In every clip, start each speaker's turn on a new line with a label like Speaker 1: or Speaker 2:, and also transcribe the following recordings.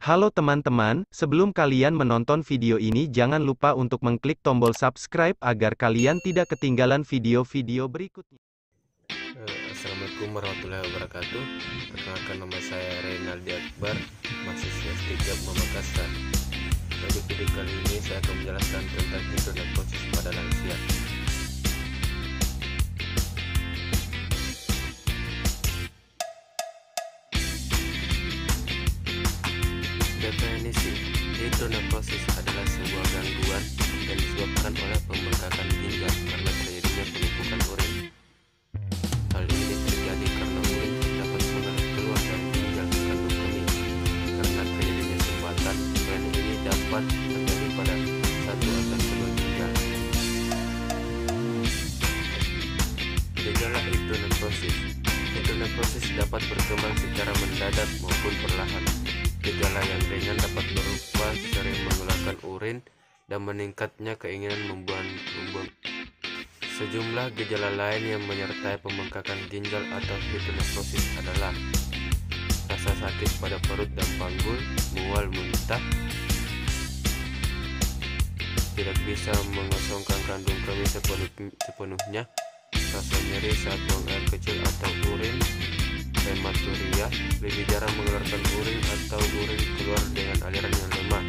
Speaker 1: Halo teman-teman, sebelum kalian menonton video ini jangan lupa untuk mengklik tombol subscribe agar kalian tidak ketinggalan video-video berikutnya.
Speaker 2: Assalamualaikum warahmatullahi wabarakatuh. Perkenalkan, nama saya Reynaldi Akbar, mahasiswa S3 Makassar. Pada video kali ini saya akan menjelaskan tentang hidronephrosis pada lansia. Definisi hidronephrosis adalah sebuah gangguan yang disebabkan oleh pembengkakan ginjal karena terjadinya penumpukan urin. Hal ini terjadi karena urin dapat mengalir keluar dari ginjal ke kandung kemih. Karena terjadinya sumbatan, urin ini dapat terjadi pada satu atau kedua ginjal. Gejala hidronephrosis. Hidronephrosis dapat berkembang secara mendadak maupun perlahan. Gejala yang ringan dapat berupa sering mengeluarkan urin dan meningkatnya keinginan membuang. Sejumlah gejala lain yang menyertai pembengkakan ginjal atau hidronephrosis adalah rasa sakit pada perut dan panggul, mual, muntah, tidak bisa mengosongkan kandung kemih sepenuhnya, rasa nyeri saat buang air kecil atau urin, hematuria, lebih jarang mengeluarkan urin atau urin keluar dengan aliran yang lemah.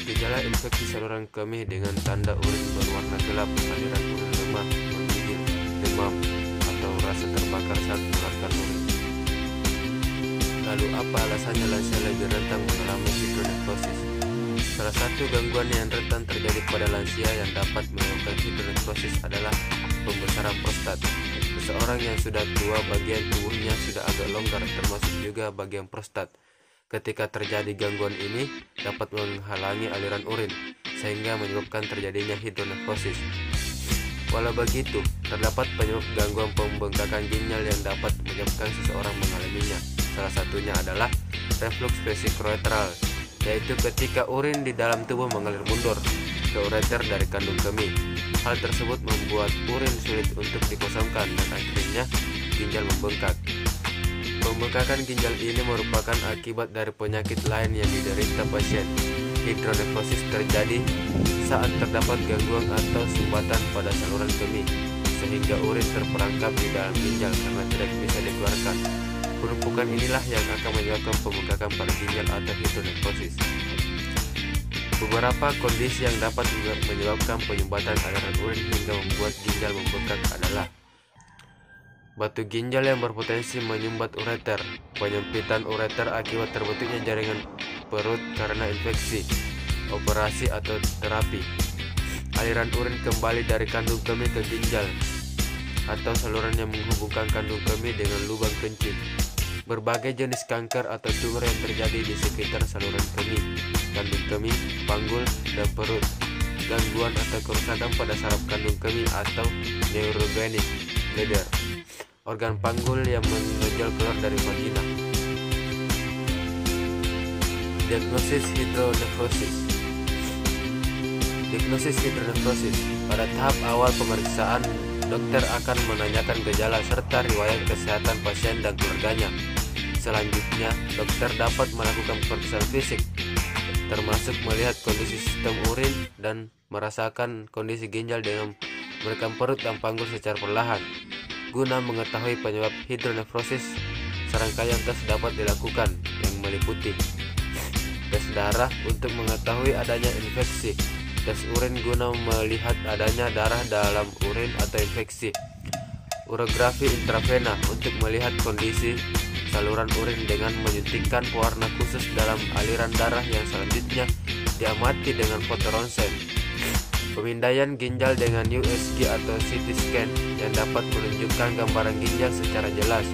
Speaker 2: Gejala infeksi saluran kemih dengan tanda urin berwarna gelap, aliran urin lemah, menggigil, demam, atau rasa terbakar saat mengeluarkan urin. Lalu apa alasannya lansia lebih rentan mengalami hidronephrosis? Salah satu gangguan yang rentan terjadi pada lansia yang dapat menyebabkan hidronephrosis adalah pembesaran prostat. Seseorang yang sudah tua, bagian tubuhnya sudah agak longgar, termasuk juga bagian prostat. Ketika terjadi gangguan ini, dapat menghalangi aliran urin, sehingga menyebabkan terjadinya hidronephrosis. Walau begitu, terdapat penyebab gangguan pembengkakan ginjal yang dapat menyebabkan seseorang mengalaminya. Salah satunya adalah reflux vesicoureteral, yaitu ketika urin di dalam tubuh mengalir mundur ke ureter dari kandung kemih. Hal tersebut membuat urin sulit untuk dikosongkan dan akhirnya ginjal membengkak. Pembengkakan ginjal ini merupakan akibat dari penyakit lain yang diderita pasien. Hidronephrosis terjadi saat terdapat gangguan atau sumbatan pada saluran kemih, sehingga urin terperangkap di dalam ginjal karena tidak bisa dikeluarkan. Penumpukan inilah yang akan menyebabkan pembengkakan pada ginjal atau hidronephrosis. Beberapa kondisi yang dapat menyebabkan penyumbatan aliran urin hingga membuat ginjal membengkak adalah batu ginjal yang berpotensi menyumbat ureter, penyempitan ureter akibat terbentuknya jaringan perut karena infeksi, operasi atau terapi, aliran urin kembali dari kandung kemih ke ginjal atau saluran yang menghubungkan kandung kemih dengan lubang kencing, berbagai jenis kanker atau tumor yang terjadi di sekitar saluran kemih, kandung kemih, panggul, dan perut, gangguan atau kerusakan pada saraf kandung kemih atau neurogenic bladder, organ panggul yang menonjol keluar dari vagina. Diagnosis hidronephrosis. Diagnosis hidronephrosis. Pada tahap awal pemeriksaan, dokter akan menanyakan gejala serta riwayat kesehatan pasien dan keluarganya. Selanjutnya, dokter dapat melakukan pemeriksaan fisik, termasuk melihat kondisi sistem urin dan merasakan kondisi ginjal dengan merekam perut dan panggul secara perlahan. Guna mengetahui penyebab hidronephrosis, serangkaian tes dapat dilakukan yang meliputi tes darah untuk mengetahui adanya infeksi, tes urin guna melihat adanya darah dalam urin atau infeksi, urografi intravena untuk melihat kondisi saluran urin dengan menyuntikkan pewarna khusus dalam aliran darah yang selanjutnya diamati dengan foto ronsen, pemindaian ginjal dengan USG atau CT scan yang dapat menunjukkan gambaran ginjal secara jelas.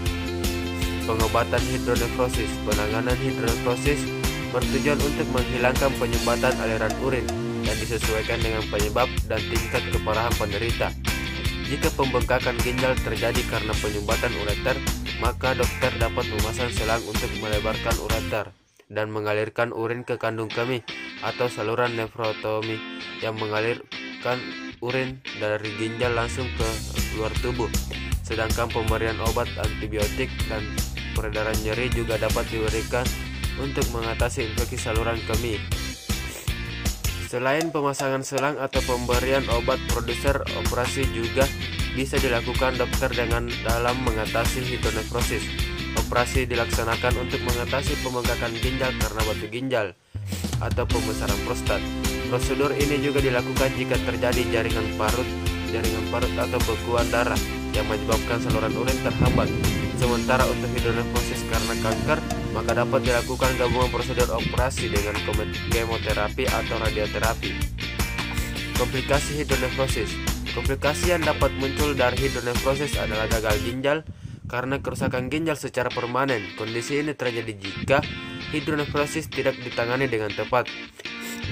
Speaker 2: Pengobatan hidronephrosis. Penanganan hidronephrosis bertujuan untuk menghilangkan penyumbatan aliran urin dan disesuaikan dengan penyebab dan tingkat keparahan penderita. Jika pembengkakan ginjal terjadi karena penyumbatan ureter, maka dokter dapat memasang selang untuk melebarkan ureter dan mengalirkan urin ke kandung kemih atau saluran nefrotomi yang mengalirkan urin dari ginjal langsung ke luar tubuh. Sedangkan pemberian obat antibiotik dan peredaran nyeri juga dapat diberikan untuk mengatasi infeksi saluran kemih. Selain pemasangan selang atau pemberian obat, prosedur operasi juga bisa dilakukan dokter dalam mengatasi hidronefrosis. Operasi dilaksanakan untuk mengatasi pembengkakan ginjal karena batu ginjal atau pembesaran prostat. Prosedur ini juga dilakukan jika terjadi jaringan parut atau bekuan darah yang menyebabkan saluran urin terhambat. Sementara untuk hidronefrosis karena kanker, maka dapat dilakukan gabungan prosedur operasi dengan kemoterapi atau radioterapi. Komplikasi hidronefrosis. Komplikasi yang dapat muncul dari hidronefrosis adalah gagal ginjal karena kerusakan ginjal secara permanen. Kondisi ini terjadi jika hidronefrosis tidak ditangani dengan tepat.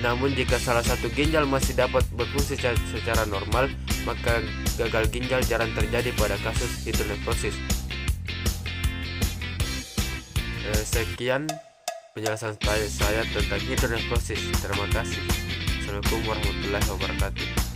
Speaker 2: Namun jika salah satu ginjal masih dapat berfungsi secara normal, maka gagal ginjal jarang terjadi pada kasus hidronefrosis. Sekian penjelasan saya tentang hidronefrosis. Terima kasih. Assalamualaikum warahmatullahi wabarakatuh.